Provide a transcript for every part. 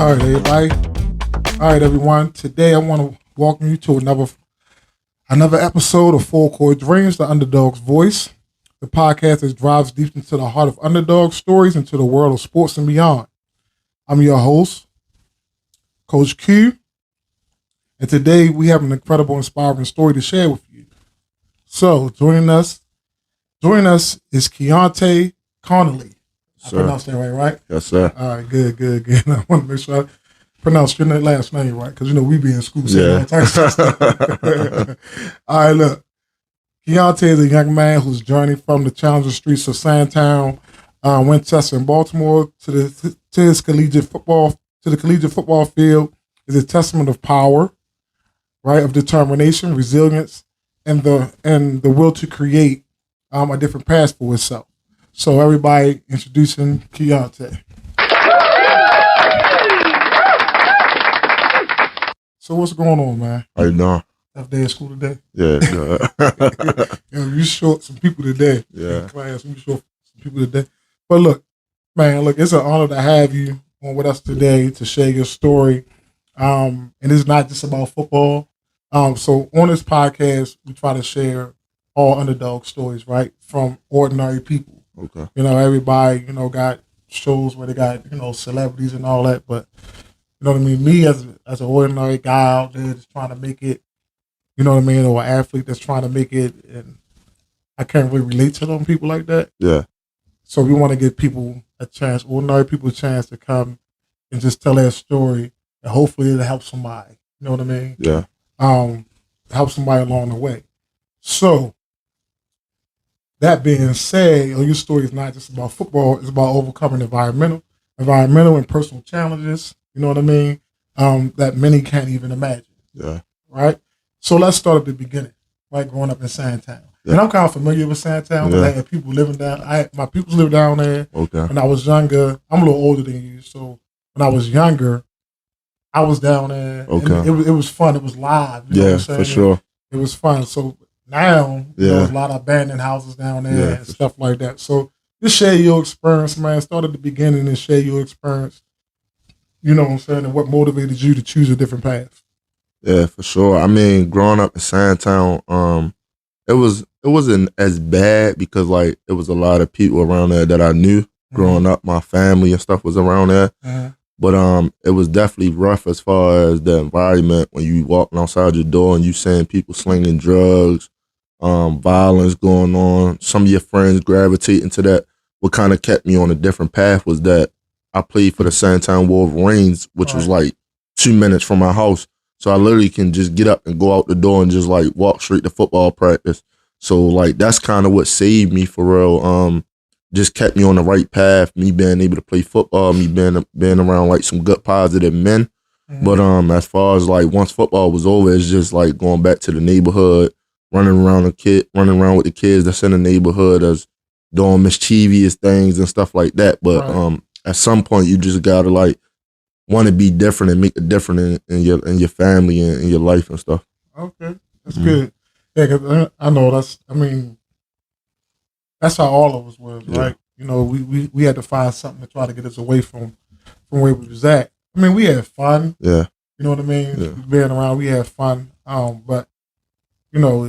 All right, everybody. All right, everyone. Today I want to welcome you to another episode of Full Court Dreams, the Underdawg's Voice, the podcast that drives deep into the heart of underdog stories into the world of sports and beyond. I'm your host, Coach Q, and today we have an incredible, inspiring story to share with you. So joining us is Keonte Connelly. I pronounced that right? Yes, sir. All right, good. I want to make sure I pronounce your last name right, because we be in school saying all types of stuff. All right, look. Keonte is a young man whose journey from the challenging streets of Sandtown, Winchester, and Baltimore to the collegiate football field is a testament of power, right, of determination, resilience, and the will to create a different path for itself. So everybody introducing Keonte. So what's going on, man? How you doing? Tough day at school today? Yeah, good. You short some people today. Yeah. In class, you short some people today. But look, it's an honor to have you on with us today to share your story. And it's not just about football. So on this podcast, we try to share all underdog stories, right? From ordinary people. Okay. Everybody, got shows where they got, celebrities and all that. But, you know what I mean? Me as an ordinary guy out there just trying to make it, you know what I mean? Or an athlete that's trying to make it. And I can't really relate to them people like that. Yeah. So we want to give people ordinary people a chance to come and just tell their story. And hopefully it'll help somebody. You know what I mean? Yeah. Help somebody along the way. So, that being said, your story is not just about football. It's about overcoming environmental and personal challenges, you know what I mean, that many can't even imagine. Yeah. Right? So let's start at the beginning, right? Growing up in Sandtown. Yeah. And I'm kind of familiar with Sandtown. Yeah. I had people living down. My people live down there. Okay. When I was younger, I'm a little older than you. So when I was younger, I was down there. Okay. And it was fun. It was live. You know what I'm saying? For sure. It was fun. So now, there's a lot of abandoned houses down there and stuff like that. So just share your experience, man. Start at the beginning and share your experience. You know what I'm saying? And what motivated you to choose a different path. Yeah, for sure. I mean, growing up in Sandtown, it wasn't as bad because it was a lot of people around there that I knew growing up. My family and stuff was around there. But it was definitely rough as far as the environment when you walking outside your door and you seeing people slinging drugs, violence going on. Some of your friends gravitating to that. What kind of kept me on a different path was that I played for the Sandtown Wolverines, which was 2 minutes from my house. So I literally can just get up and go out the door and just walk straight to football practice. So that's kind of what saved me for real. Just kept me on the right path, me being able to play football, me being around some good positive men. But as far as once football was over, it's just going back to the neighborhood, running around with the kids that's in the neighborhood, as doing mischievous things and stuff like that. But at some point you just gotta want to be different and make a difference in your family and in your life and stuff. Okay, that's good. Yeah, because I know that's how all of us was, right? We had to find something to try to get us away from where we was at. I mean, we had fun. Yeah. You know what I mean? Yeah. Being around, we had fun. But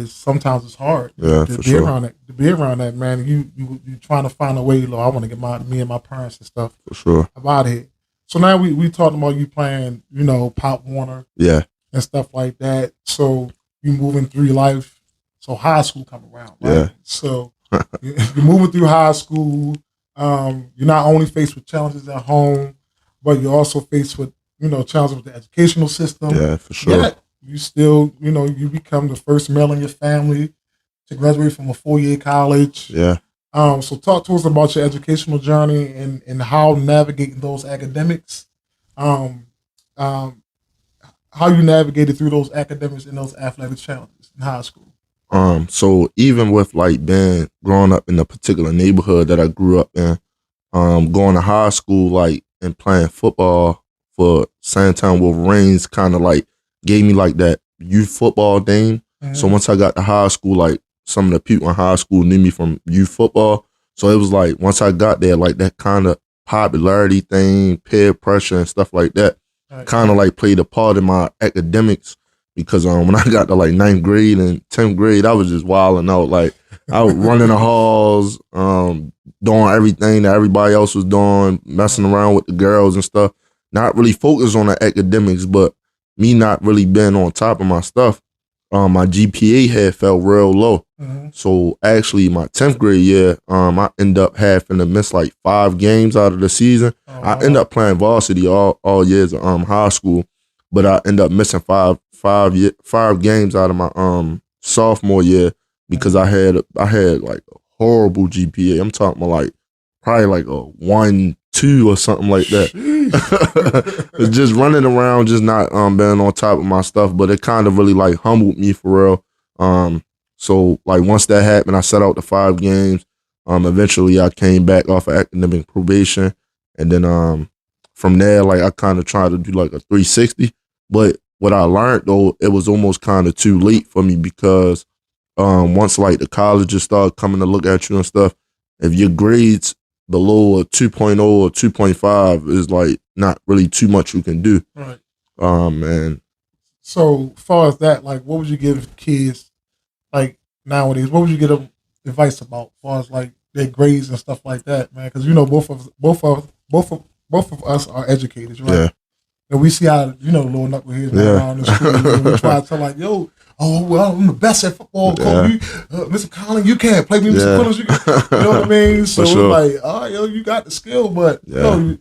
sometimes it's hard to be around that. To be around that, man. You trying to find a way. I want to get me and my parents and stuff. For sure. About here. So now we talking about you playing, Pop Warner. Yeah. And stuff like that. So you moving through your life. So high school come around, right? Yeah. So you're moving through high school. You're not only faced with challenges at home, but you're also faced with, challenges with the educational system. Yeah, for sure. Yet you still, you become the first male in your family to graduate from a 4-year college. Yeah. So talk to us about your educational journey and how navigating those academics, how you navigated through those academics and those athletic challenges in high school. So even with growing up in the particular neighborhood that I grew up in, going to high school, and playing football for Sandtown Wolverines kind of gave me that youth football thing. Mm-hmm. So once I got to high school, some of the people in high school knew me from youth football. So it was once I got there, that kind of popularity thing, peer pressure and stuff like that, kind of like played a part in my academics because when I got to like 9th grade and 10th grade, I was just wilding out. Like I would run in the halls, doing everything that everybody else was doing, messing around with the girls and stuff. Not really focused on the academics, but me not really being on top of my stuff. My GPA had fell real low. So actually my 10th grade year, I ended up having to miss like 5 games out of the season. I ended up playing varsity all years of high school, but I ended up missing five games out of my sophomore year because I had like a horrible GPA. I'm talking about like probably like a 1.2 or something like that. It's just running around, just not being on top of my stuff. But it kind of really like humbled me for real. So like once that happened, I set out the 5 games. Eventually I came back off of academic probation, and then from there like I kind of tried to do like a 360. But what I learned though, it was almost kind of too late for me because once like the colleges started coming to look at you and stuff, if your grades below a 2.0 or 2.5 is like not really too much you can do. Right. And so as far as that, like what would you give kids like nowadays? What would you give them advice about as far as like their grades and stuff like that, man? Because you know both of us are educators, right? Yeah. And we see how little knuckleheads around the school. And we try to tell like, yo, well, I'm the best at football. Coach, Mr. Collins, you can't play me, Mr. Collins. You know what I mean? So it's like, yo, you got the skill, but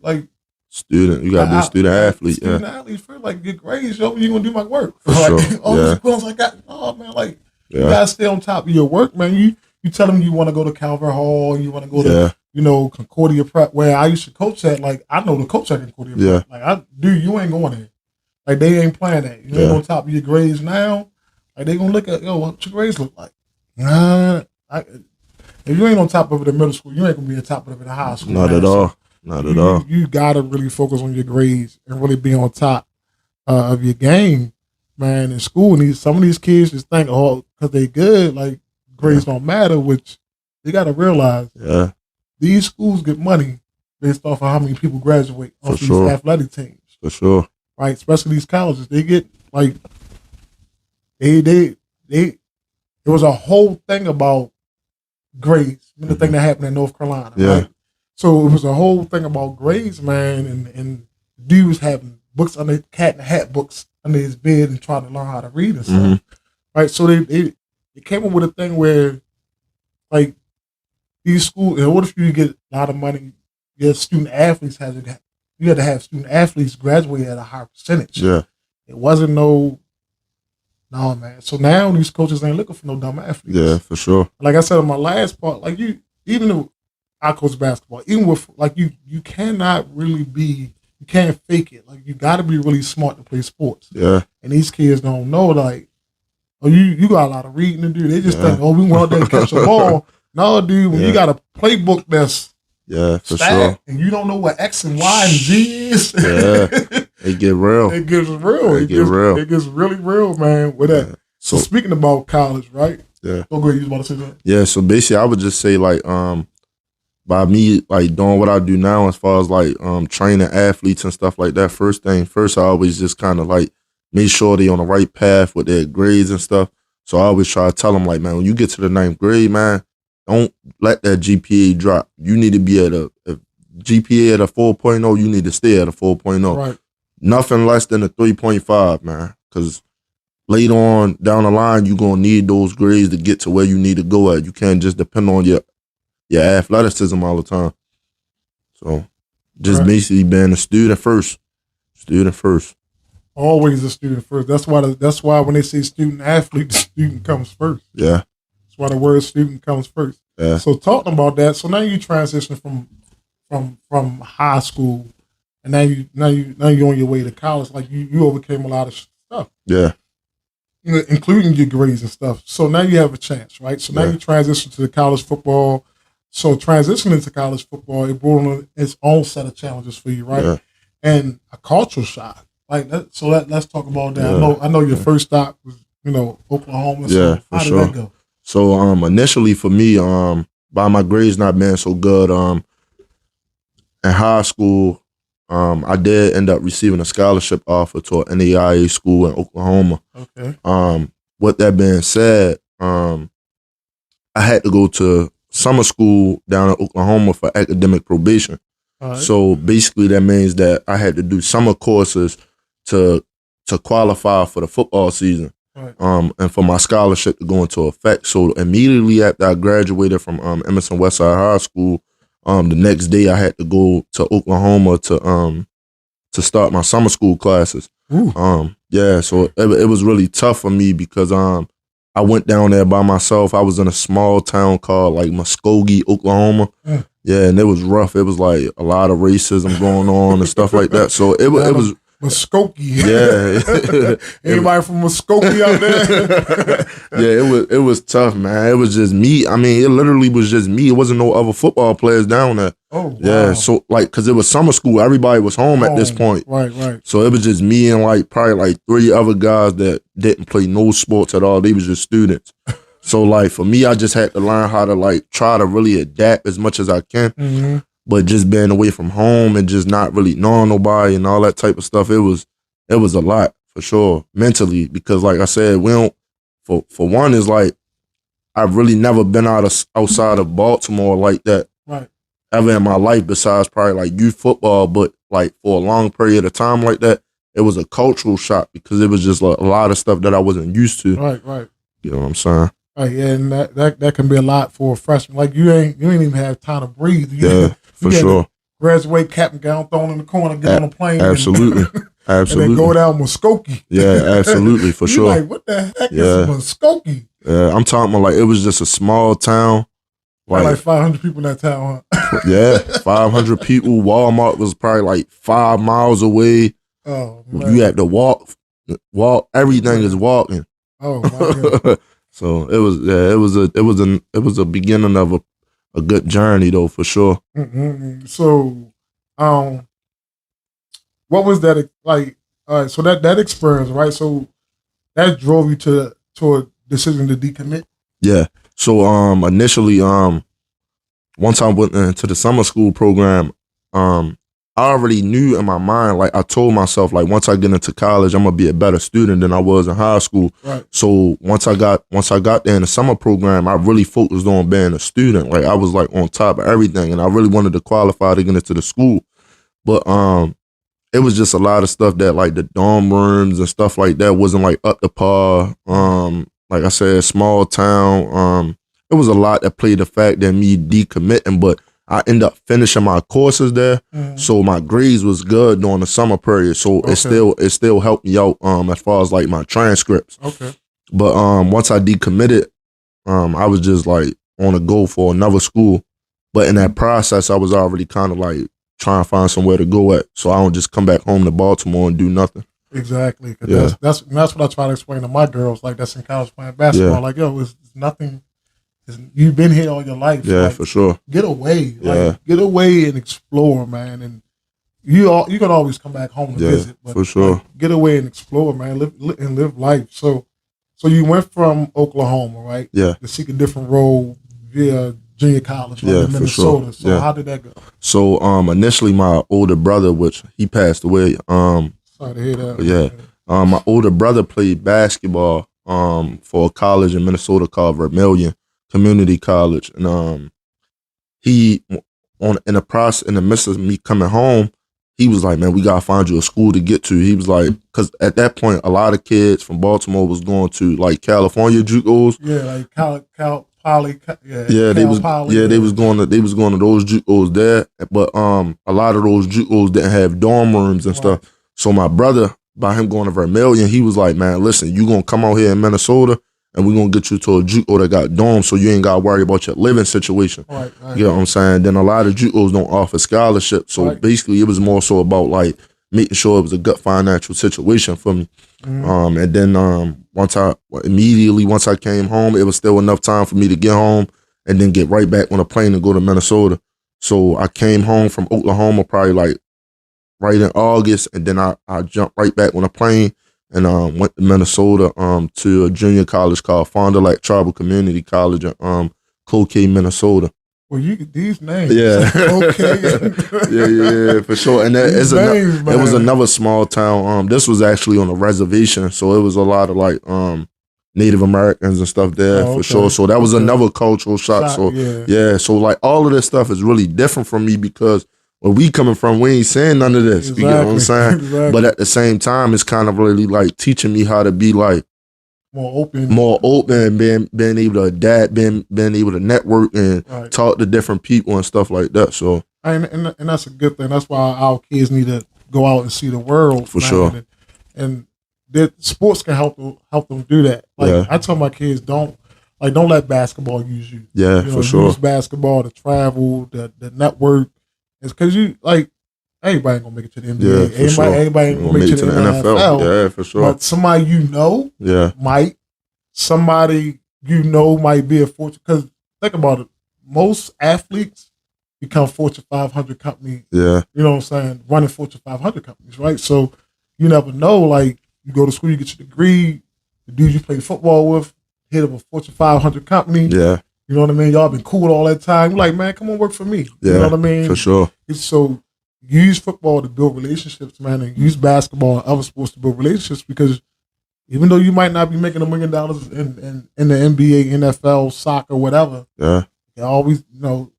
like student, you gotta be a student athlete. Student athlete, feel like your grades, yo, you gonna do my work. For like, sure. Mr. Collins, I got, man, like you gotta stay on top of your work, man. You tell them you want to go to Calvert Hall, you want to go to Concordia Prep, where I used to coach at. Like I know the coach at Concordia Prep. Like you ain't going there. Like they ain't playing that. You ain't on top of your grades now. Like they gonna look at what your grades look like. If you ain't on top of it in middle school, you ain't gonna be on top of it in high school. Not at all. Not at all. You gotta really focus on your grades and really be on top of your game, man. In school, and some of these kids just think, because they good, like grades don't matter. Which they gotta realize. Yeah. These schools get money based off of how many people graduate off these athletic teams. For sure. Right, especially these colleges. They get like it was a whole thing about grades. The thing that happened in North Carolina, right? So it was a whole thing about grades, man, and dudes having books under cat in the hat books under his bed and trying to learn how to read and stuff. Right. So they came up with a thing where like these schools, in order for you to get a lot of money, your student athletes you had to have student athletes graduate at a higher percentage. Yeah. It wasn't no, man. So now these coaches ain't looking for no dumb athletes. Yeah, for sure. Like I said in my last part, like even though I coach basketball, even with like you cannot really you can't fake it. Like you got to be really smart to play sports. Yeah. And these kids don't know like, you got a lot of reading to do. They just think, we went out there to catch a ball. No, dude, when you got a playbook that's for sure, and you don't know what X and Y and Z is, it get real. It gets real. It gets really real, man. With that. So speaking about college, right? Yeah. Go ahead. You was about to say that? Yeah. So basically, I would just say like, by me like doing what I do now, as far as like training athletes and stuff like that. First, I always just kind of like make sure they on the right path with their grades and stuff. So I always try to tell them like, man, when you get to the 9th grade, man, don't let that GPA drop. You need to be at a GPA at a 4.0. You need to stay at a 4.0. Right. Nothing less than a 3.5, man. Because later on down the line, you're going to need those grades to get to where you need to go at. You can't just depend on your athleticism all the time. So just basically being a student first. Student first. Always a student first. That's why when they say student athlete, the student comes first. Yeah. That's why the word student comes first. Yeah. So talking about that, so now you transition from high school, and now you're on your way to college. Like you overcame a lot of stuff. Yeah. Including your grades and stuff. So now you have a chance, right? So now you transition to the college football. So transitioning to college football, it brought on its own set of challenges for you, right? Yeah. And a cultural shock. Like that, so let's talk about that. Yeah. I know your first stop was Oklahoma. So how did that go? So initially for me, by my grades not being so good, in high school, I did end up receiving a scholarship offer to an NAIA school in Oklahoma. Okay. With that being said, I had to go to summer school down in Oklahoma for academic probation. Right. So basically that means that I had to do summer courses to qualify for the football season. Right. And for my scholarship to go into effect. So immediately after I graduated from Emerson Westside High School, the next day I had to go to Oklahoma to start my summer school classes. Yeah, so it was really tough for me because I went down there by myself. I was in a small town called like Muskogee, Oklahoma. Yeah, and it was rough. It was like a lot of racism going on and stuff like that. So it was Muskogee. Yeah. Anybody from Muskogee out there? Yeah, it was tough, man. It was just me. I mean, it literally was just me. It wasn't no other football players down there. Oh, wow. Yeah, so like, because it was summer school, everybody was home at this point. Right. So it was just me and like probably like 3 other guys that didn't play no sports at all. They was just students. So like for me, I just had to learn how to like try to really adapt as much as I can. Mm-hmm. But just being away from home and just not really knowing nobody and all that type of stuff, it was a lot for sure mentally, because like I said, we don't. For one, is like I've really never been outside of Baltimore like that, right, ever in my life, besides probably like youth football. But like for a long period of time like that, it was a cultural shock because it was just like a lot of stuff that I wasn't used to. Right. You know what I'm saying? Right, yeah, and that can be a lot for a freshman. Like you ain't even have time to breathe. For sure. Graduate, cap and gown thrown in the corner, get on a plane. Absolutely. And then go down Muskogee. Yeah, absolutely, for sure. Like, what the heck is Muskogee? Yeah, I'm talking about like it was just a small town. Like 500 people in that town, huh? Yeah, 500 people. Walmart was probably like 5 miles away. Oh, man. You had to walk. Everything is walking. Oh, my God. So it was a beginning of a good journey though, for sure. Mm-hmm. So, what was that like? All right, so that experience, right? So that drove you to a decision to decommit. Yeah. So initially once I went into the summer school program, I already knew in my mind, like I told myself, like once I get into college, I'm gonna be a better student than I was in high school. Right. So once I got there in the summer program, I really focused on being a student. Like I was like on top of everything, and I really wanted to qualify to get into the school. But it was just a lot of stuff that like the dorm rooms and stuff like that wasn't like up to par. Like I said, small town. It was a lot that played the fact that me decommitting, but I ended up finishing my courses there, so my grades was good during the summer period. So it still helped me out as far as like my transcripts. Okay. But once I decommitted, I was just like on a go for another school. But in that process, I was already kind of like trying to find somewhere to go at, so I don't just come back home to Baltimore and do nothing. Exactly. That's what I try to explain to my girls. Like that's in college playing basketball. Yeah. Like it's nothing. You've been here all your life. Yeah, like, for sure. Get away. Yeah. Get away and explore, man. And you can always come back home to visit. But for sure. Like, get away and explore, man. Live life. So you went from Oklahoma, right? Yeah. To seek a different role via junior college, in Minnesota. For sure. So how did that go? So initially my older brother, which he passed away. Sorry to hear that. Yeah. My older brother played basketball for a college in Minnesota called Vermilion Community College, and he in the midst of me coming home, he was like, "Man, we gotta find you a school to get to." He was like, because at that point, a lot of kids from Baltimore was going to like California JUCOs. Yeah, like Cal Poly. They was going to those JUCOs there, but a lot of those JUCOs didn't have dorm rooms and stuff. So my brother, by him going to Vermilion, he was like, "Man, listen, you gonna come out here in Minnesota, and we're going to get you to a JUCO that got dorms, so you ain't got to worry about your living situation." Right. You know what I'm saying? Then a lot of JUCOs don't offer scholarships. So basically it was more so about like making sure it was a good financial situation for me. Mm-hmm. And then once I came home, it was still enough time for me to get home and then get right back on a plane and go to Minnesota. So I came home from Oklahoma probably like right in August, and then I jumped right back on a plane and went to Minnesota to a junior college called Fond du Lac Tribal Community College in Cloquet, Minnesota. Well, these names. Yeah. Okay. yeah, for sure. And that is names, it was another small town. This was actually on a reservation, so it was a lot of like Native Americans and stuff there for sure. So that was another cultural shock. So yeah, so like all of this stuff is really different from me because where we coming from, we ain't saying none of this. Exactly. You know what I'm saying? Exactly. But at the same time, it's kind of really like teaching me how to be like more open, being able to adapt, being able to network and talk to different people and stuff like that. So and that's a good thing. That's why our kids need to go out and see the world for sure. And that sports can help them do that. Like I tell my kids, don't let basketball use you. Yeah, for sure. Use basketball to travel, the network. It's because you like everybody ain't gonna make it to the NBA. Yeah, everybody ain't gonna make it to the NFL. Yeah, for sure. But somebody might. Somebody might be a Fortune. Because think about it, most athletes become Fortune 500 company. Yeah, you know what I'm saying, running Fortune 500 companies, right? So you never know. Like you go to school, you get your degree. The dude you play football with, head of a Fortune 500 company. Yeah. You know what I mean? Y'all been cool all that time. You're like, man, come on, work for me. Yeah, you know what I mean? For sure. So use football to build relationships, man, and use basketball and other sports to build relationships because even though you might not be making $1 million in the NBA, NFL, soccer, whatever, you always, you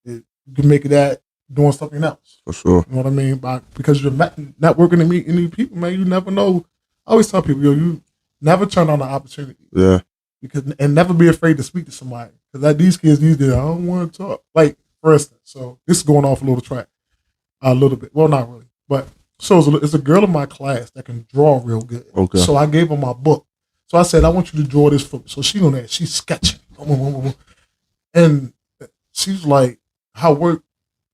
can make it at doing something else. For sure. You know what I mean? Because you're networking and meeting new people, man, you never know. I always tell people, you never turn on the opportunity. Yeah. And never be afraid to speak to somebody. Because like these kids these days, I don't want to talk. Like, for instance, so this is going off a little track. A little bit. Well, not really. But so it's a girl in my class that can draw real good. Okay. So I gave her my book. So I said, I want you to draw this for me. So she on that. She's sketching. And she's like, how work?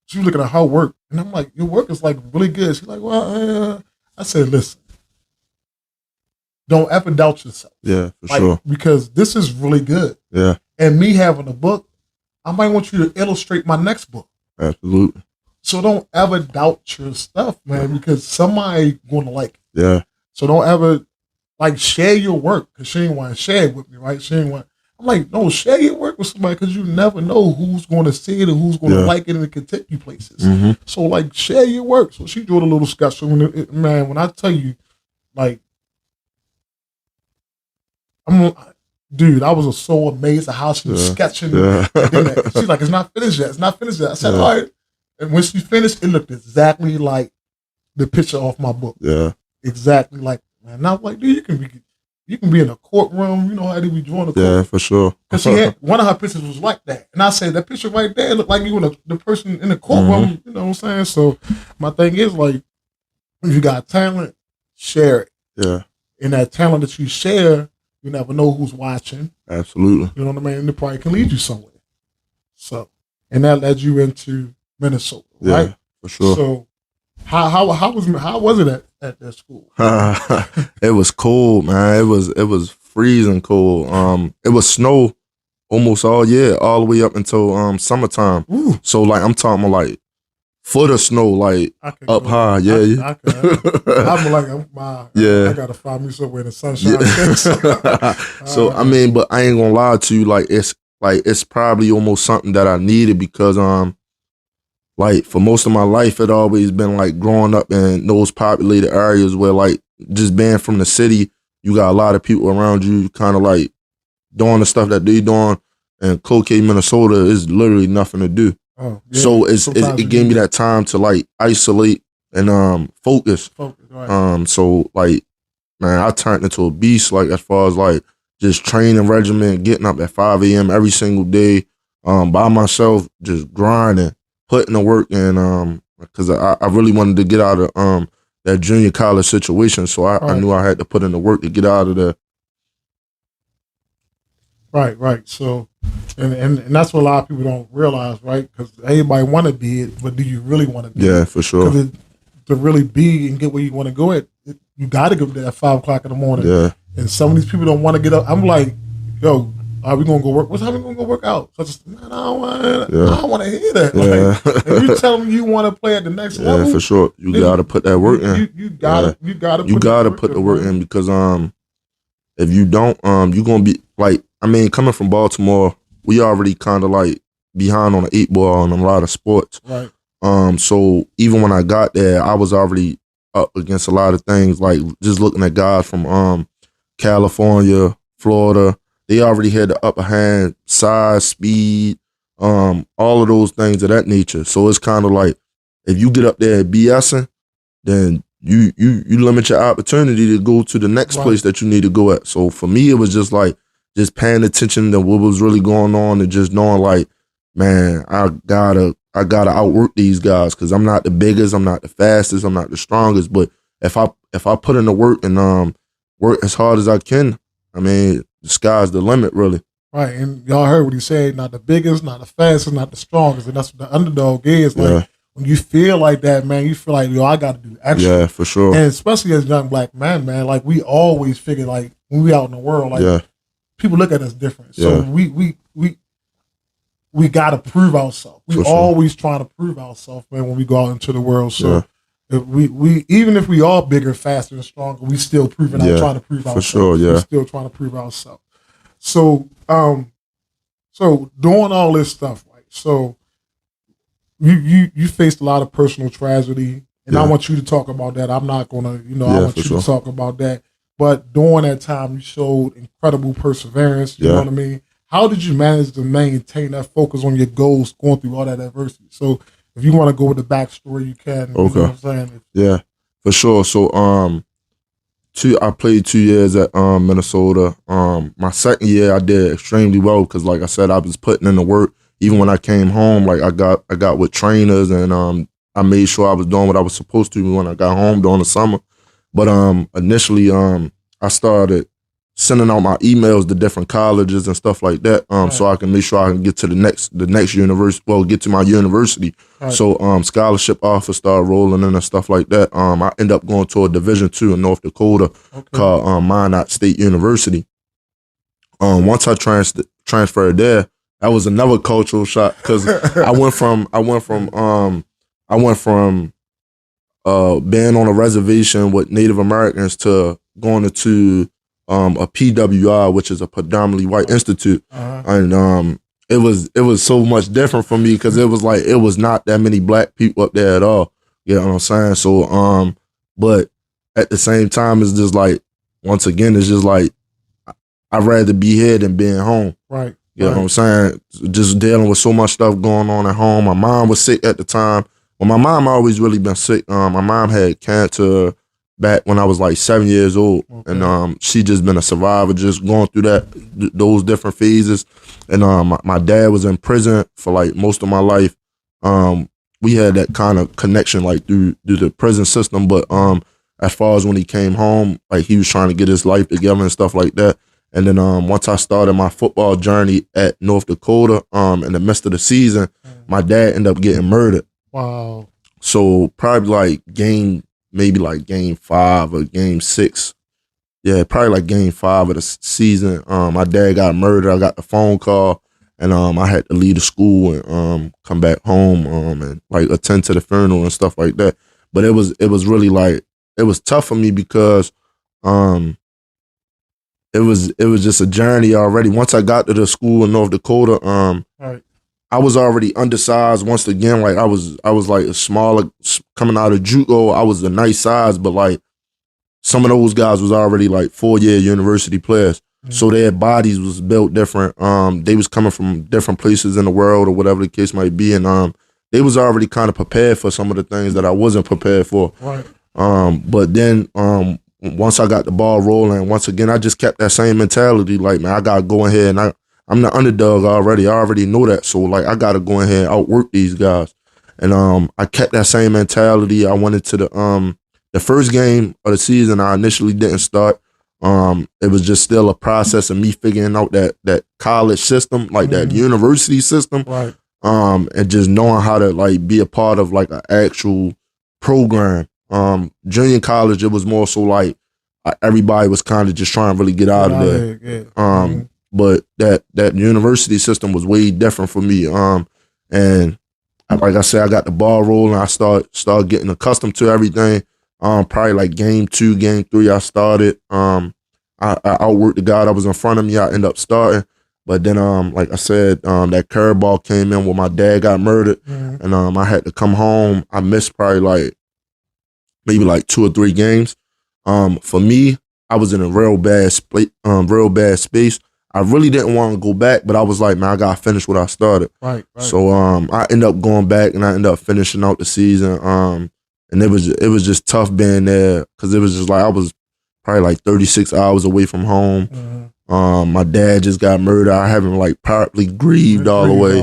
She was looking at her work. And I'm like, your work is like really good. She's like, well, I said, listen. Don't ever doubt yourself. Yeah, for sure. Because this is really good. Yeah. And me having a book, I might want you to illustrate my next book. Absolutely. So don't ever doubt your stuff, man, because somebody going to like it. Yeah. So don't ever, share your work, because she ain't want to share it with me, right? I'm like, no, share your work with somebody, because you never know who's going to see it or who's going to like it and it can take you places. Mm-hmm. So, share your work. So she drew a little sketch. So, when I tell you, dude, I was so amazed at how she was sketching. Yeah. She's like, it's not finished yet. I said, all right. And when she finished, it looked exactly like the picture off my book. Yeah. Exactly like, man. And I was like, dude, you can be in a courtroom. You know how they be drawing the courtroom. Yeah, for sure. Because she had, one of her pictures was like that. And I said, that picture right there looked like you were the person in the courtroom. Mm-hmm. You know what I'm saying? So my thing is, if you got talent, share it. Yeah. And that talent that you share, you never know who's watching. Absolutely. You know what I mean? And it probably can lead you somewhere. So, and that led you into Minnesota, right? Yeah, for sure. So, how was it at that school? It was cold, man. It was freezing cold. It was snow almost all year, all the way up until summertime. Ooh. So I'm talking about foot of snow, up high. Yeah, I gotta find me somewhere in the sunshine. Yeah. So I mean, but I ain't gonna lie to you. It's probably almost something that I needed because for most of my life, it always been growing up in those populated areas where just being from the city, you got a lot of people around you, kind of doing the stuff that they doing. And Collegiate, Minnesota is literally nothing to do. Oh, yeah. So it gave me that time to isolate and focus. Right. So man, I turned into a beast. As far as just training regimen, getting up at 5 a.m. every single day, by myself, just grinding, putting the work in. Because I really wanted to get out of that junior college situation, so I knew I had to put in the work to get out of there. Right. So, and that's what a lot of people don't realize, right? Because everybody want to be it, but do you really want to be it? Yeah, for sure. Because to really be and get where you want to go you got to go there at 5 o'clock in the morning. Yeah. And some of these people don't want to get up. I'm like, yo, are we gonna go work? What time are we gonna go work out? So I just, man, I don't want to hear that. Yeah. If you tell me you want to play at the next level, for sure, you got to put that work in. You got to put the work in because if you don't, you're gonna be coming from Baltimore, we already kind of behind on the 8 ball in a lot of sports. Right. So even when I got there, I was already up against a lot of things, like just looking at guys from California, Florida. They already had the upper hand, size, speed, all of those things of that nature. So it's kind of like if you get up there and BSing, then you limit your opportunity to go to the next place that you need to go at. So for me, it was just like just paying attention to what was really going on and just knowing like, man, I gotta outwork these guys because I'm not the biggest, I'm not the fastest, I'm not the strongest. But if I put in the work and work as hard as I can, I mean, the sky's the limit, really. Right, and y'all heard what he said, not the biggest, not the fastest, not the strongest, and that's what the underdog is. Like, when you feel like that, man, you feel like, yo, I got to do extra. Yeah, for sure. And especially as young black men, man, like, we always figure, like, when we out in the world, like, people look at us different. So we got to prove ourselves. We always trying to prove ourselves, man, when we go out into the world. So if we even if we are bigger, faster, and stronger, we still proving out, trying to prove ourselves. For sure, We're still trying to prove ourselves. So, so doing all this stuff, right? So you faced a lot of personal tragedy, and I want you to talk about that. I'm not gonna, I want you to talk about that. But during that time, you showed incredible perseverance. You know what I mean? How did you manage to maintain that focus on your goals going through all that adversity? So if you want to go with the backstory, you can. Okay. You know what I'm saying? Yeah, for sure. So I played 2 years at Minnesota. My second year I did extremely well because, like I said, I was putting in the work. Even when I came home, like I got with trainers and I made sure I was doing what I was supposed to when I got home during the summer. But initially I started sending out my emails to different colleges and stuff like that, so I can make sure I can get to the next university. Well, get to my university. Right. So scholarship offers started rolling in and stuff like that. I ended up going to a Division II in North Dakota called Minot State University. Once I transferred there, that was another cultural shock because I went from being on a reservation with Native Americans to going into a PWI, which is a predominantly white institute, and it was so much different for me because it was like it was not that many black people up there at all. You know what I'm saying? So, but at the same time, it's just like once again, it's just like I'd rather be here than being home. Right. You know what I'm saying? Just dealing with so much stuff going on at home. My mom was sick at the time. Well, my mom always really been sick. My mom had cancer back when I was like 7 years old, and she just been a survivor, just going through those different phases. And my dad was in prison for like most of my life. We had that kind of connection like through the prison system, but as far as when he came home, like he was trying to get his life together and stuff like that. And then once I started my football journey at North Dakota, in the midst of the season, my dad ended up getting murdered. Wow. So probably like game 5 or game 6. Yeah, probably like game 5 of the season. My dad got murdered. I got the phone call, and I had to leave the school and come back home and like attend to the funeral and stuff like that. But it was really like it was tough for me because it was just a journey already. Once I got to the school in North Dakota, I was already undersized once again. Like I was like a smaller coming out of JUCO. I was a nice size, but like some of those guys was already like 4-year university players. So their bodies was built different. They was coming from different places in the world or whatever the case might be. And they was already kind of prepared for some of the things that I wasn't prepared for. Right. But then once I got the ball rolling, once again, I just kept that same mentality. Like, man, I got to go ahead and I'm the underdog already. I already know that. So, like, I got to go ahead and outwork these guys. And I kept that same mentality. I went into the first game of the season. I initially didn't start. It was just still a process of me figuring out that college system, like that university system. Right. And just knowing how to, like, be a part of, like, an actual program. Junior college, it was more so like everybody was kind of just trying to really get out of there. Yeah. But that university system was way different for me. And like I said, I got the ball rolling. I started getting accustomed to everything. Probably like game 2, game 3, I started. I outworked the guy that was in front of me. I ended up starting. But then, like I said, that curveball came in when my dad got murdered, and I had to come home. I missed probably maybe 2 or 3 games. For me, I was in a real bad space. I really didn't want to go back, but I was like, man, I gotta finish what I started. Right. So I ended up going back, and I ended up finishing out the season. And it was just tough being there because it was just I was probably 36 hours away from home. My dad just got murdered. I haven't properly grieved all the way.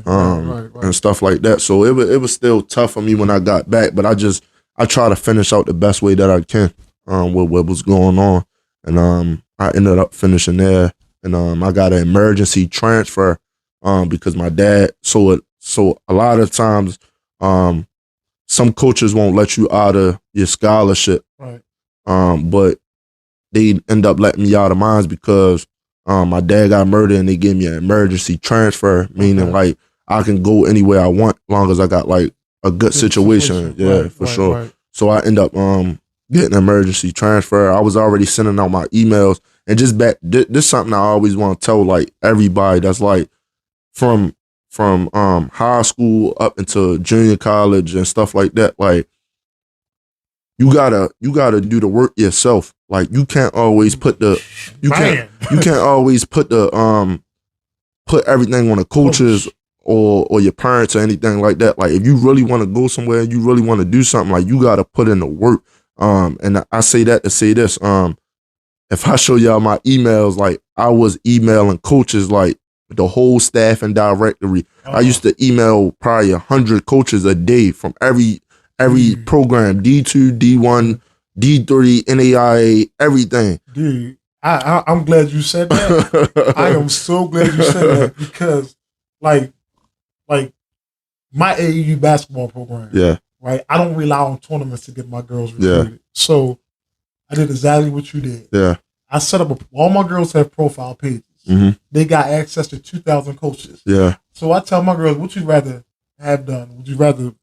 Right. And stuff like that. So it was still tough for me when I got back, but I try to finish out the best way that I can with what was going on. And I ended up finishing there. And I got an emergency transfer because my dad, so a lot of times some coaches won't let you out of your scholarship. Right. But they end up letting me out of mine because my dad got murdered and they gave me an emergency transfer, meaning I can go anywhere I want as long as I got a good situation. Yeah, for sure. Right. So I end up getting an emergency transfer. I was already sending out my emails, and just back this something I always want to tell everybody that's from high school up into junior college and stuff like that. You gotta do the work yourself. You can't always put put everything on the coaches or your parents or anything like that. If you really want to go somewhere, you really want to do something, you gotta put in the work. And I say that to say this. If I show y'all my emails, I was emailing coaches the whole staff and directory. I used to email probably 100 coaches a day from every program, D2, D1, D3, NAIA, everything. Dude, I'm glad you said that. I am so glad you said that because, my AAU basketball program, right? I don't rely on tournaments to get my girls recruited. Yeah. So I did exactly what you did. Yeah. I set up all my girls have profile pages. They got access to 2,000 coaches. Yeah. So I tell my girls, what you rather have done? Would you rather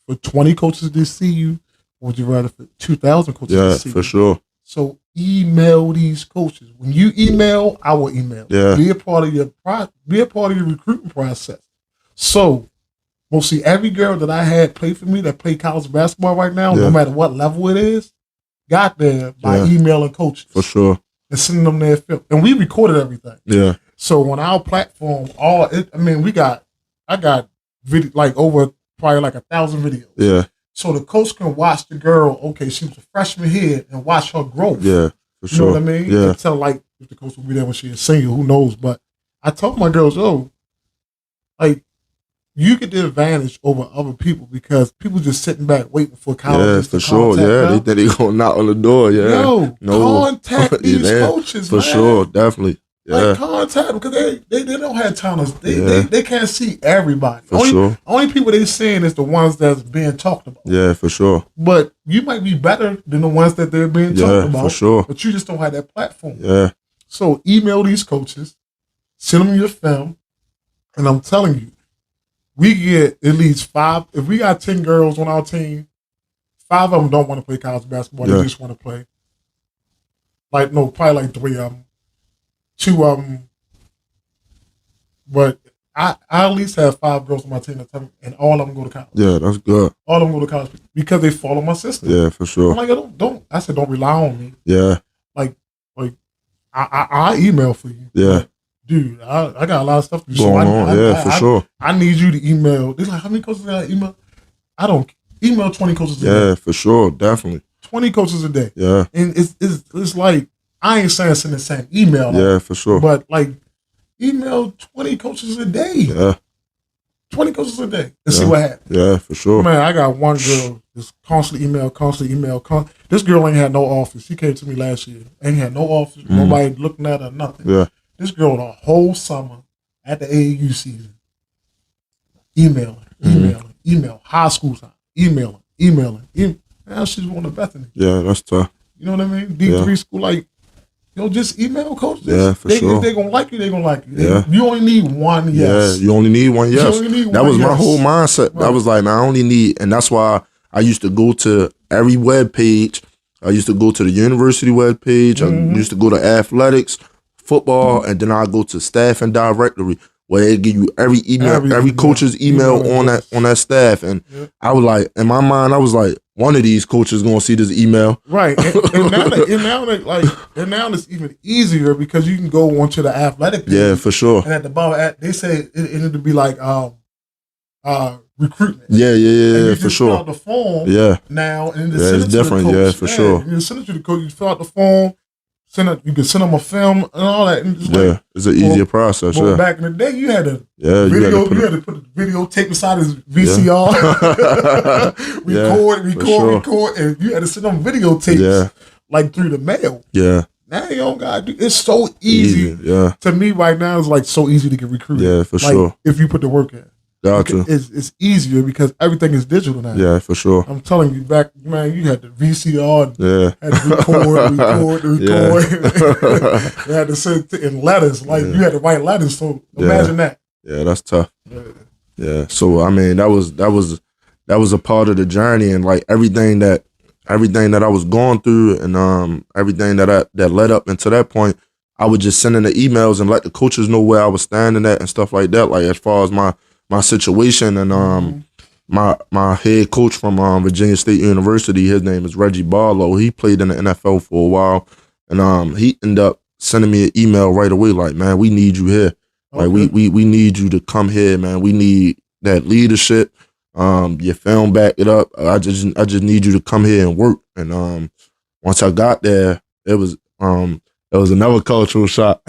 for 20 coaches to see you, or would you rather for 2,000 coaches to see you? Yeah, for sure. So email these coaches. When you email, I will email. Yeah. Be a part of your recruiting process. So mostly every girl that I had play for me that play college basketball right now, no matter what level it is, got there by emailing coaches. For sure. And sending them their film. And we recorded everything. Yeah. So on our platform, I got video over probably 1,000 videos. Yeah. So the coach can watch the girl, okay, she was a freshman here, and watch her growth. Yeah, for sure. You know what I mean? Yeah. And tell if the coach will be there when she's a senior, who knows? But I told my girls, you get the advantage over other people because people just sitting back waiting for colleges to sure. Yeah, they think they gonna knock on the door. Yeah, contact these coaches for sure, definitely. Yeah, contact them because they don't have time. They can't see everybody. For sure. Only people they seeing is the ones that's being talked about. Yeah, for sure. But you might be better than the ones that they're being talked about. For sure. But you just don't have that platform. Yeah. So email these coaches, send them your film, and I'm telling you, we get at least 5. If we got 10 girls on our team, 5 of them don't want to play college basketball. They just want to play. Probably 3 of them. 2 of them. But I at least have 5 girls on my team and all of them go to college. Yeah, that's good. All of them go to college because they follow my system. Yeah, for sure. I'm don't rely on me. Yeah. I email for you. Yeah. Dude, I got a lot of stuff to do. Going on. For sure. I need you to email. They're like, how many coaches I email? I don't email 20 coaches a day. Yeah, for sure. Definitely. 20 coaches a day. Yeah. And it's like, I ain't saying send the same email. Yeah, for sure. But email 20 coaches a day. Yeah. 20 coaches a day. And see what happens. Yeah, for sure. Man, I got one girl that's constantly email. This girl ain't had no office. She came to me last year. Ain't had no office. Nobody looking at her, nothing. Yeah. This girl the whole summer at the AAU season, emailing, high school time, emailing. Now she's one of Bethany. Yeah, that's tough. You know what I mean? D3 school, just email coaches. Yeah, for sure. If they're going to like you, they're going to like you. Yeah. You only need one yes. Yeah, you only need one yes. That was my whole mindset. Right. That was like, man, I only need, and that's why I used to go to every web page. I used to go to the university web page. I used to go to athletics, football, and then I go to staff and directory where they give you every email, every coach's email on that staff. And I was like, in my mind, I was like, one of these coaches gonna see this email, right? And now it's even easier because you can go onto the athletic page. Yeah, for sure. And at the bottom, they say it need to be like recruitment. Yeah, for sure. Fill out the form. Now and it's different. To the coach. For sure. You send it to the coach. You fill out the form. You can send them a film and all that. And it's an easier process. Back in the day, you had to you had to put the videotape inside his VCR, record, and you had to send them videotapes like through the mail. Yeah. Now you don't got to do. It's so easy. To me, right now, it's like so easy to get recruited. Yeah, for sure. If you put the work in. Gotcha. It's easier because everything is digital now. Yeah, for sure. I'm telling you, back, man, you had the VCR. Had to record. You had to send it in letters. Like, you had to write letters. So imagine that. Yeah, that's tough. Yeah. So I mean, that was a part of the journey, and like everything that I was going through, and everything that led up into that point, I would just send in the emails and let the coaches know where I was standing at and stuff like that. Like as far as my situation, and my head coach from Virginia State University, his name is Reggie Barlow. He played in the NFL for a while, and he ended up sending me an email right away, like, man, we need you here. Okay. Like we need you to come here, man. We need that leadership. Your film back it up. I just need you to come here and work. And once I got there, it was another cultural shock.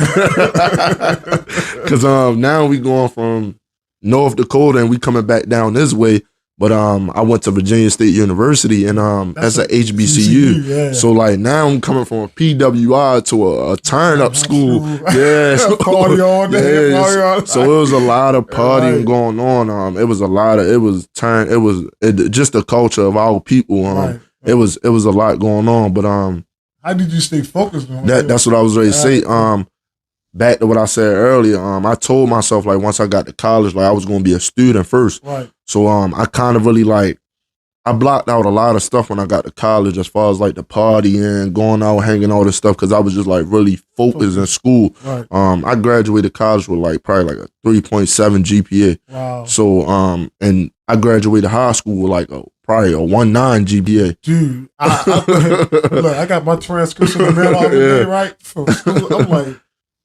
Cause now we going from North Dakota and we coming back down this way. But I went to Virginia State University, and that's an HBCU. Yeah. So like now I'm coming from a PWI to a turn up school. Yeah, so, party all day. Yeah, so it was a lot of partying going on. It was just the culture of our people. It was a lot going on. But how did you stay focused on that's what I was ready to say. Back to what I said earlier, I told myself, like, once I got to college, like, I was going to be a student first. Right. So I kind of really, like, I blocked out a lot of stuff when I got to college as far as, like, the partying, going out, hanging, all this stuff, because I was just, like, really focused in school. Right. I graduated college with, like, probably, like, a 3.7 GPA. Wow. So, and I graduated high school with, like, probably a 1.9 GPA. Dude, I got my transcription in the mail all the day, right, from school. I'm like,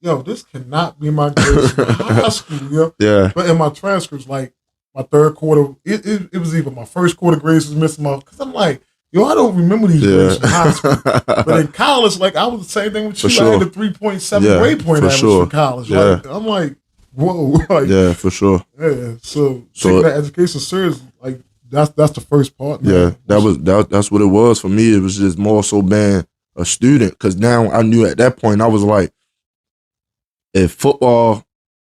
yo, this cannot be my grades from high school, yo. Yeah. But in my transcripts, like my third quarter, it was even my first quarter grades was missing because I'm like, yo, I don't remember these grades from high school. But in college, like I was the same thing with you. Sure. I had a 3.7 grade point average for college. Yeah. Like, I'm like, whoa. Like, yeah, for sure. Yeah. So taking that education serious, like that's the first part. Man. Yeah, that's what it was for me. It was just more so being a student, because now I knew at that point I was like, if football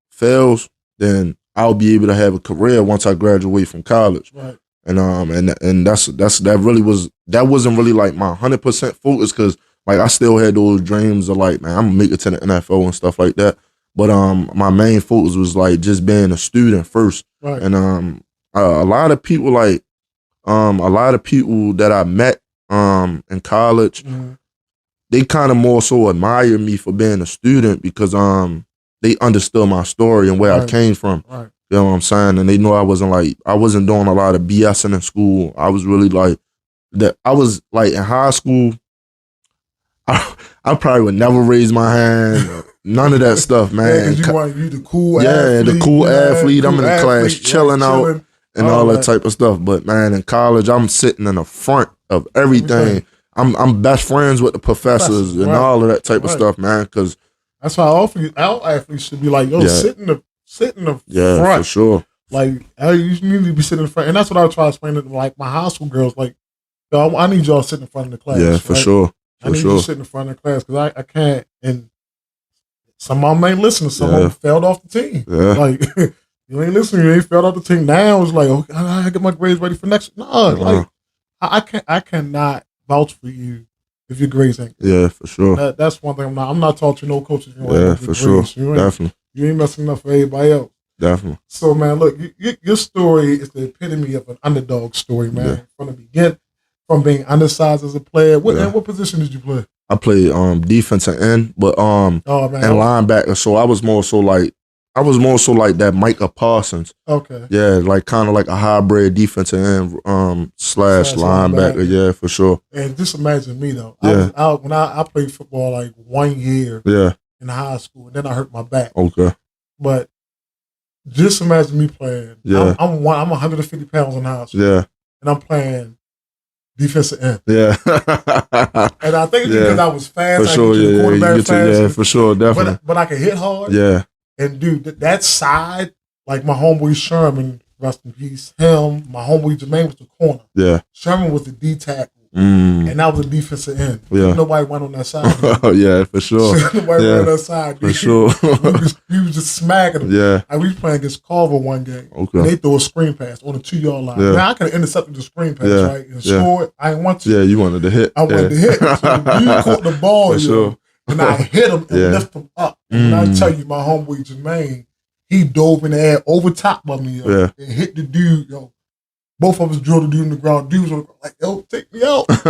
fails, then I'll be able to have a career once I graduate from college. Right. And that wasn't really like my 100% focus, because like I still had those dreams of like, man, I'm gonna make it to the NFL and stuff like that. But my main focus was like just being a student first. Right. And a lot of people that I met in college, they kind of more so admire me for being a student, because they understood my story and where I came from. Right. You know what I'm saying? And they know I wasn't doing a lot of BSing in school. I was really like that. I was like in high school, I probably would never raise my hand. None of that stuff, man. Yeah, you the cool athlete. The cool athlete. I'm in the class chilling out and all that type of stuff. But man, in college, I'm sitting in the front of everything. I'm best friends with the professors and all of that type of stuff, man. Because that's how our athletes should be like, yo, sit in the front. Yeah, for sure. Like, you need to be sitting in front. And that's what I try to explain to like my high school girls. Like, yo, I need y'all sitting in front of the class. Yeah, for sure. I need you sitting in front of the class, because I can't. And some of them ain't listening. Some of them failed off the team. Yeah. Like, you ain't listening. You ain't failed off the team. Now it's like, okay, I get my grades ready for next. No, like I cannot vouch for you if your grades ain't good. Yeah, for sure. That's one thing I'm not taught to no coaches. For sure. Definitely. You ain't messing up for everybody else. Definitely. So, man, look, your story is the epitome of an underdog story, man. From the beginning, from being undersized as a player. What position did you play? I played defensive end, but and linebacker. So I was more so like that Micah Parsons. Okay. Yeah, like kind of like a hybrid defensive end slash linebacker. Yeah, for sure. And just imagine me though. Yeah. When I played football like 1 year. Yeah. In high school, and then I hurt my back. Okay. But just imagine me playing. Yeah. I'm 150 pounds in high school. Yeah. And I'm playing defensive end. Yeah. And I think it's because I was fast. For sure, yeah, for sure, definitely. But I could hit hard. Yeah. And dude, that side, like my homeboy Sherman, rest in peace, him, my homeboy Jermaine was the corner. Yeah. Sherman was the D tackle. And that was a defensive end. Yeah. Nobody went on that side. Yeah, for sure. Nobody went on that side. Dude. For sure. we was just smacking them. Yeah. And we was playing against Carve one game. Okay. And they threw a screen pass on the 2-yard line. Yeah. Now I could have intercepted the screen pass, right? And scored. I didn't want to. Yeah, you wanted to hit. I wanted to hit. So you caught the ball, for sure. and I hit him and lift him up. And when I tell you, my homeboy Jermaine, he dove in the air over top of me, and hit the dude, Both of us drilled the dude in the ground. Dudes were like, yo, take me out. That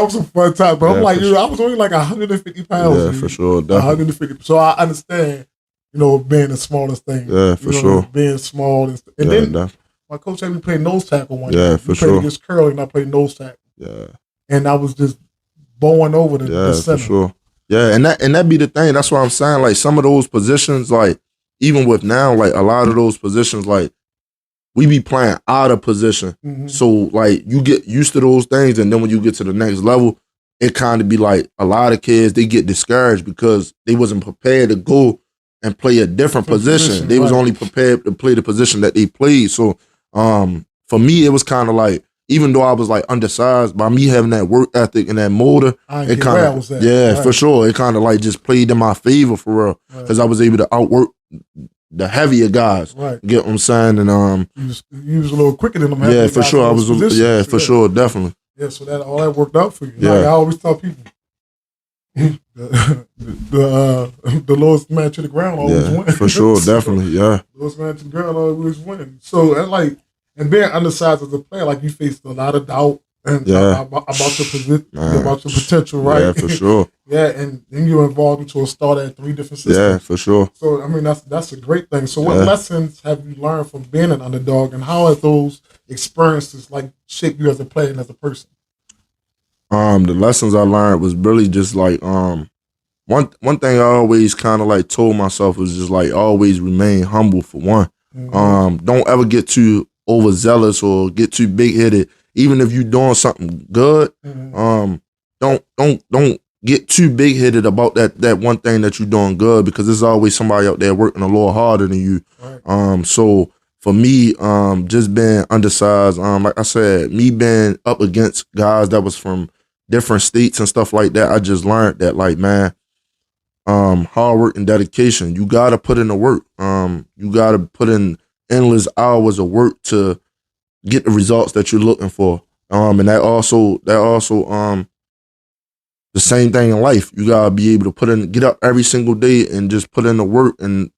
was some fun time. But I'm like, I was only like 150 pounds. Yeah, for sure. Definitely. 150. So I understand, being the smallest thing. Yeah, for sure. Being small. And then my coach had me play nose tackle one day. Yeah, for sure. Played against Curly and I played nose tackle. Yeah. And I was just bowing over the center. For sure. Yeah, and that be the thing. That's what I'm saying. Like some of those positions, like even with now, like a lot of those positions, like we be playing out of position. Mm-hmm. So like you get used to those things, and then when you get to the next level, it kind of be like a lot of kids, they get discouraged because they wasn't prepared to go and play a different position. They was only prepared to play the position that they played. So for me, it was kind of like, even though I was like undersized, by me having that work ethic and that motor, it kind of, for sure, it kind of like just played in my favor for real, because I was able to outwork the heavier guys. Right. Get what I'm saying? And you was a little quicker than them. Yeah, for sure. I was. For sure, definitely. Yeah, so that all that worked out for you. Yeah. Like I always tell people, the lowest man to the ground always wins. For sure, definitely. Yeah, lowest man to the ground always wins. So and being undersized as a player, like you faced a lot of doubt and about your position, about your potential, right? Yeah, for sure. And then you're involved into a start at 3 different systems. Yeah, for sure. So I mean that's a great thing. So what lessons have you learned from being an underdog, and how have those experiences like shaped you as a player and as a person? The lessons I learned was really just like one thing I always kind of like told myself was just like always remain humble for one. Mm-hmm. Don't ever get too overzealous or get too big headed. Even if you're doing something good, don't get too big headed about that one thing that you're doing good, because there's always somebody out there working a little harder than you. Right. So for me, just being undersized, like I said, me being up against guys that was from different states and stuff like that, I just learned that, like, man, hard work and dedication. You gotta put in the work. You gotta put in endless hours of work to get the results that you're looking for. And that also the same thing in life. You gotta be able to get up every single day and just put in the work, and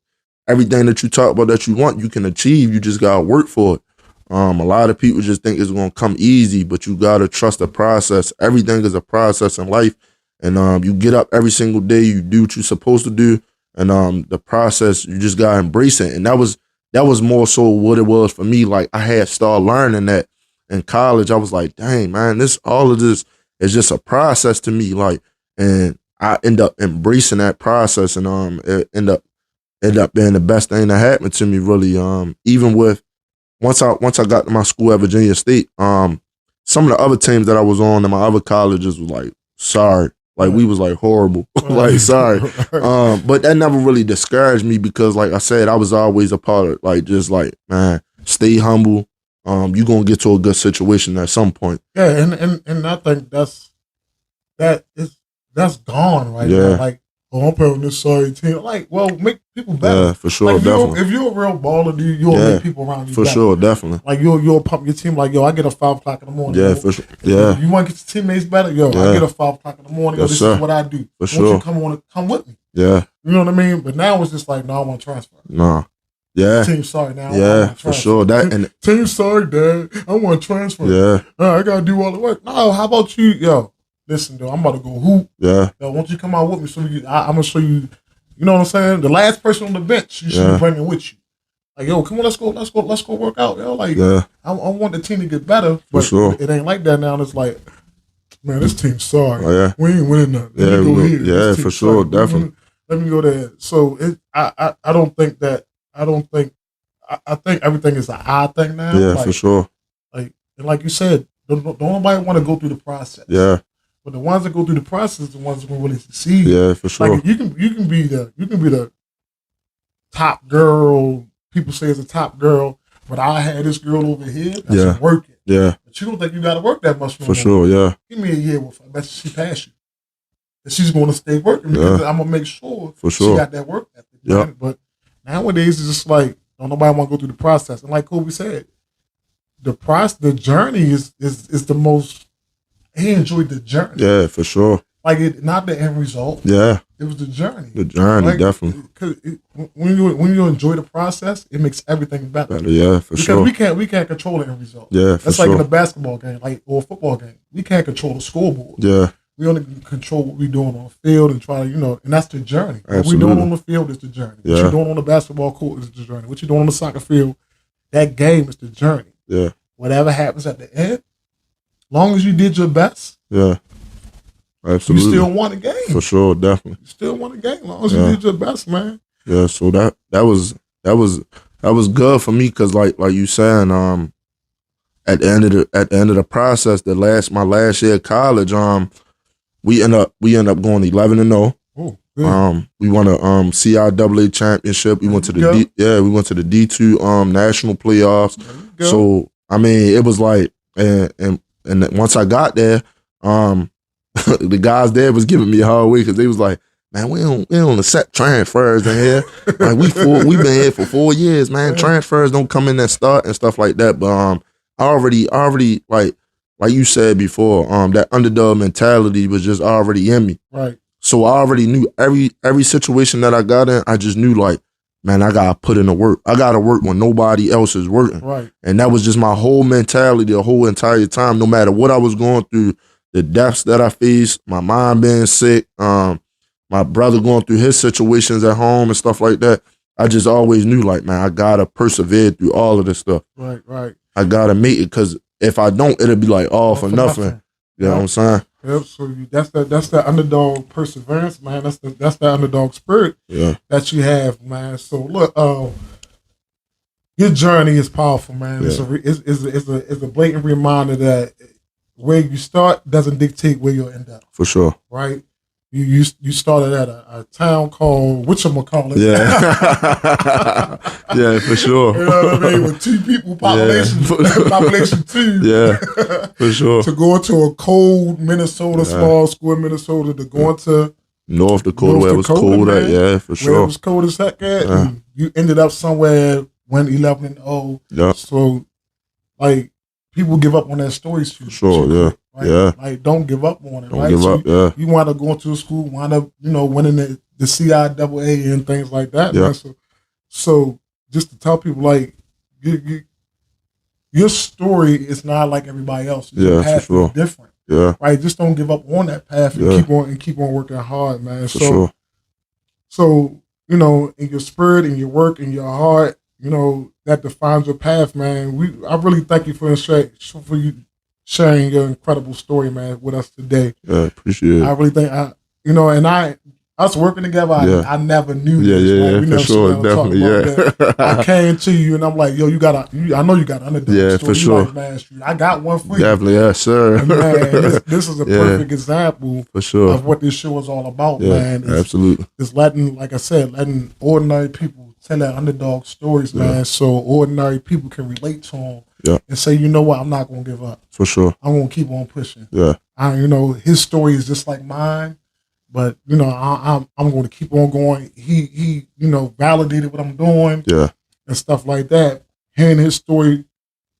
everything that you talk about that you want, you can achieve. You just gotta work for it. A lot of people just think it's gonna come easy, but you gotta trust the process. Everything is a process in life. And you get up every single day, you do what you're supposed to do, and the process, you just gotta embrace it. And that was more so what it was for me. Like, I had started learning that in college. I was like, dang, man, all of this is just a process to me. Like, and I end up embracing that process, and it end up being the best thing that happened to me, really. Even with once I got to my school at Virginia State, some of the other teams that I was on in my other colleges was like, sorry. Like, we was like horrible, like, sorry. But that never really discouraged me, because, like I said, I was always a part of, like, just like, man, stay humble. You gonna get to a good situation at some point. Yeah, and I think that's gone right now. Like, I'm playing on this sorry team. Like, well, make people better. Yeah, for sure, like, definitely. If you're a real baller, you'll make people around you for better. sure, definitely. Like, you'll pump your team. Like, yo, I get a 5 o'clock in the morning. Yeah, for sure. Yeah. You want to get your teammates better? Yo, I get a 5 o'clock in the morning. Yo, this is what I do. For sure. You come with me. Yeah. You know what I mean? But now it's just like, no, I want to transfer. Nah. Yeah. Team sorry now. Yeah, for sure. Team sorry, Dad. I want to transfer. Yeah. I gotta do all the work. No, how about you, yo? listen, though, I'm about to go hoop. Yeah. Yo, won't you come out with me? So I'm gonna show you. You know what I'm saying? The last person on the bench, you should be bringing with you. Like, yo, come on, let's go work out. Yo, like, I want the team to get better, but sure. It ain't like that now. And it's like, man, this team's sorry. Oh, yeah. We ain't winning nothing. Let me go here. Yeah, for sure, definitely. Let me go there. So I don't think that. I think everything is an I thing now. Yeah, like, for sure. Like you said, don't nobody want to go through the process. Yeah. But the ones that go through the process, the ones that can really succeed. Yeah, for sure. Like you can be the top girl. People say it's a top girl, but I had this girl over here that's working. Yeah. But you don't think you got to work that much for sure. Yeah. Give me a year with her. I bet she passed you. And she's going to stay working because I'm gonna make sure she got that work ethic. Yeah. But nowadays it's just like don't nobody want to go through the process. And like Kobe said, the journey is the most. He enjoyed the journey. Yeah, for sure. Like not the end result. Yeah, it was the journey. The journey, like, definitely. Because when you enjoy the process, it makes everything better. Yeah, for sure. Because we can't control the end result. Yeah, for That's sure. like in a basketball game, or a football game. We can't control the scoreboard. Yeah. We only control what we're doing on the field and try to, and that's the journey. Absolutely. What we're doing on the field is the journey. What you're doing on the basketball court is the journey. What you're doing on the soccer field, that game is the journey. Yeah. Whatever happens at the end, long as you did your best. Yeah. Absolutely. You still won a game. For sure, definitely. You still won a game, as long as you did your best, man. Yeah, so that was good for me because like you saying, at the end of the process, my last year of college, we end up going 11-0. Oh, good. We won a CIAA championship. We went to the we went to the D2 national playoffs. So I mean, it was like, and once I got there, the guys there was giving me a hard way because they was like, man, we don't accept transfers in here. Like we've been here for 4 years, man. Transfers don't come in and start and stuff like that. But I already like you said before, that underdog mentality was just already in me. Right. So I already knew every situation that I got in, I just knew like, man, I gotta put in the work. I gotta work when nobody else is working. Right. And that was just my whole mentality the whole entire time, no matter what I was going through, the deaths that I faced, my mom being sick, my brother going through his situations at home and stuff like that. I just always knew like, man, I gotta persevere through all of this stuff. Right. I gotta make it because if I don't, it'll be like all for nothing. You know what I'm saying? Yep. So that's the underdog perseverance, man. That's the underdog spirit that you have, man. So look, your journey is powerful, man. It's a blatant reminder that where you start doesn't dictate where you'll end up. For sure. Right. You started at a town called whatchamacallit. Yeah. Yeah, for sure. You know what I mean? With 2 people population, population 2. Yeah, for sure. To go into a cold Minnesota, small school in Minnesota, to go into North Dakota, where it was cold at, yeah, for sure. Where it was cold as heck at. And you ended up somewhere, went 11-0. Yeah. So, like, people give up on that story. For sure, yeah. Right? Yeah. Like, don't give up on it, don't right? Give up, yeah. You wind up going to a school, wind up, winning the CIAA and things like that, man. So just to tell people, like, your story is not like everybody else's. Your path is different. Yeah. Right? Just don't give up on that path and keep on working hard, man. For sure. So, in your spirit, in your work, in your heart, that defines your path, man. I really thank you for you sharing your incredible story, man, with us today. Yeah, appreciate it. I really think us working together, I never knew this. Yeah, for sure, definitely, that. I came to you and I'm like, yo, I know you got an underdog story. For sure. Like, man, I got one for you. Definitely, yes, sir. And man, this is a perfect example for sure of what this show is all about, man. Absolutely. It's letting ordinary people tell their underdog stories, man, so ordinary people can relate to them. Yeah. And say, you know what, I'm not going to give up. For sure. I'm going to keep on pushing. Yeah. His story is just like mine, but, I'm going to keep on going. He validated what I'm doing. Yeah. And stuff like that. Hearing his story,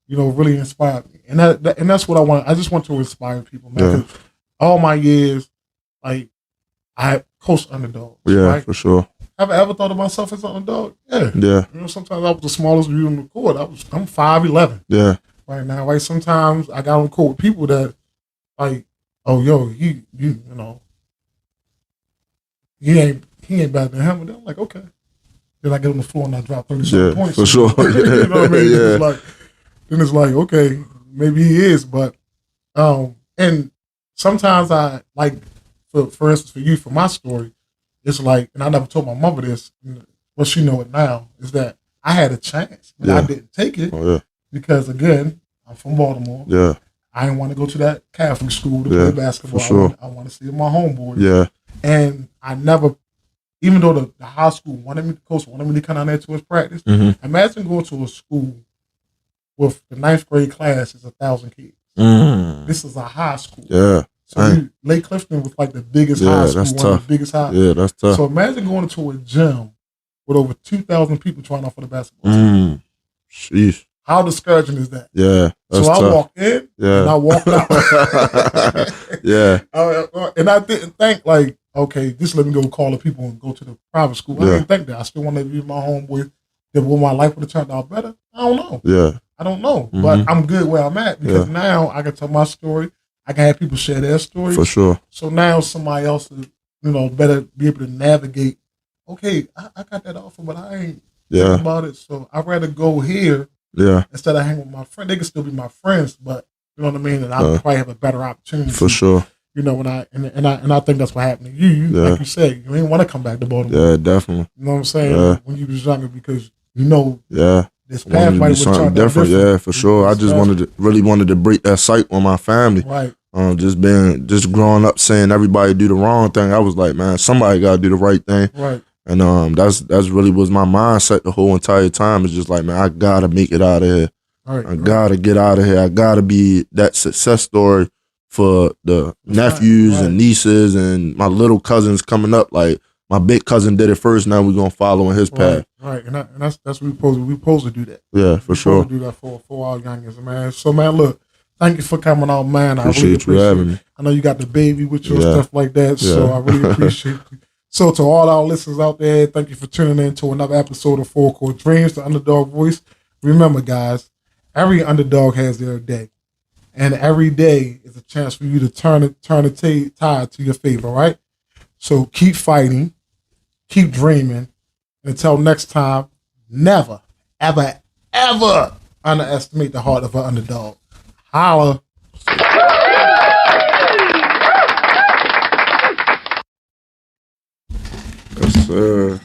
really inspired me. And that's what I want. I just want to inspire people, man. Because all my years, like, I coached underdogs. Yeah, right? For sure. Have I ever thought of myself as an underdog? Yeah. Yeah. Sometimes I was the smallest dude on the court. I'm 5'11". Yeah. Right now, right? Sometimes I got on court with people that, like, oh, yo, you know, he ain't better than him. And I'm like, okay. Then I get on the floor and I drop 37 points. For sure. You know what I mean? Then it's like, okay, maybe he is, but and sometimes I like, for instance, for my story, it's like, and I never told my mother this, but she know it now, is that I had a chance, but I didn't take it because, again, I'm from Baltimore. Yeah. I didn't want to go to that Catholic school to play basketball. For sure. I want to see my homeboys. Yeah. And I never, even though the high school coach wanted me to come down there to his practice, imagine going to a school with the 9th grade class is 1,000 kids. This is a high school. Yeah. So Lake Clifton was like the biggest high school, that's one tough. of the biggest high. Yeah, that's tough. So imagine going into a gym with over 2,000 people trying out for the basketball team. Sheesh. How discouraging is that? Yeah, that's so tough. I walked in and I walked out. Yeah. And I didn't think like, okay, just let me go call the people and go to the private school. I didn't think that. I still wanted to be my homeboy. Will my life would have turned out better? I don't know. Yeah. I don't know. But I'm good where I'm at because now I can tell my story. I can have people share their story. For sure. So now somebody else is, better be able to navigate. Okay, I got that offer, but I ain't thinking about it. So I'd rather go here instead of hanging with my friend. They can still be my friends, but you know what I mean? And I'll probably have a better opportunity. For sure. When I think that's what happened to you. Like you said, you ain't want to come back to Baltimore. Yeah, definitely. You know what I'm saying? When you was younger, because this path might be something different. Yeah, for sure. I just really wanted to break that cycle on my family. Right. Just growing up saying everybody do the wrong thing. I was like, man, somebody gotta do the right thing. Right. And that's really was my mindset the whole entire time. It's just like, man, I gotta make it out of here. I gotta get out of here. I gotta be that success story for the nephews and nieces and my little cousins coming up. Like my big cousin did it first. Now we're gonna follow in his path. Right, and that's what we supposed to do that. Yeah, for sure. Do that for our youngins, man. So man, look, thank you for coming out, man. I really appreciate you having me. I know you got the baby with you and stuff like that, so I really appreciate you. So to all our listeners out there, thank you for tuning in to another episode of Four Core Dreams, the Underdog Voice. Remember, guys, every underdog has their day, and every day is a chance for you to turn the tide to your favor, right? So keep fighting, keep dreaming. Until next time, never, ever, ever underestimate the heart of an underdog. Holla. Yes, sir.